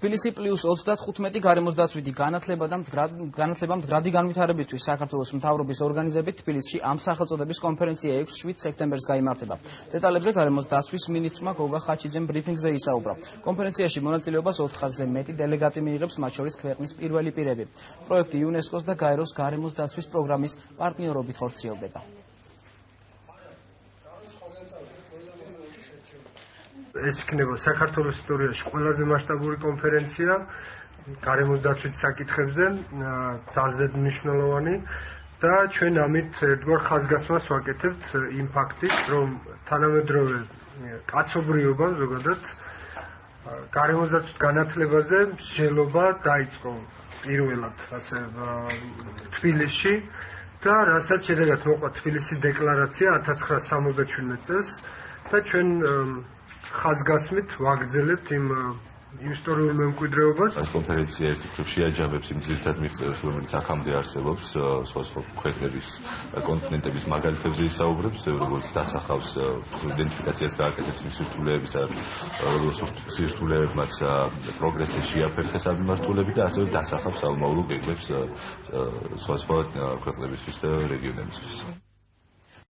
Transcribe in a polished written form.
თბილისი +35 გარემოს დაცვითი განათლება მდგრადი განვითარებისთვის საქართველოს მთავრობის ორგანიზებით თბილისში ამ სახელწოდების კონფერენცია 6-7 სექტემბერს გაიმართება. დეტალებზე გარემოს დაცვის მინისტრმა გოგა ხაჩიძემ ბრიფინგზე ისაუბრა. კონფერენციაში მონაწილეობას 400-ზე მეტი დელეგატი მიიღებს, მათ შორის ქვეყნის პირველი პირები. პროექტი იუნესკოს და გაეროს გარემოს დაცვის პროგრამის პარტნიორობით ხორციელდება. ეს იქნება საქართველოს ისტორიაში ყველაზე მასშტაბური კონფერენცია გარემოს დაცვის საკითხებზე, ძალზედ მნიშვნელოვანი და ჩვენ ამით ერთგვარ ხაზგასმას ვაკეთებთ იმ ფაქტით, რომ თანამედროვე კაცობრიობა ზოგადად გარემოს დაცვის განათლებაზე მსჯელობა დაიწყო პირველად ასე თბილისში და რასაც შედეგად მოყვა თბილისის დეკლარაცია 1967 წელს და ჩვენ ხაზგასმით ვაგრძელებთ იმ ისტორიულ მემკვიდრეობას. ეს კონფერენცია ერთ მხრივ შეაჯამებს იმ ძირითად მიღწევებს, რომელიც აქამდე არსებობს სხვა ქვეყნების კონტინენტების მაგალითებზე ისაუბრებს, როგორც დასახავს იდენტიფიკაციას გააკეთებს იმ სირთულეებისა, როგორც სირთულეებმაც პროგრესის შეაფერხეს მიმართულები და ასევე დასახავს საომავლო გეგმებს სხვა ქვეყნებისთვის და რეგიონებისთვის.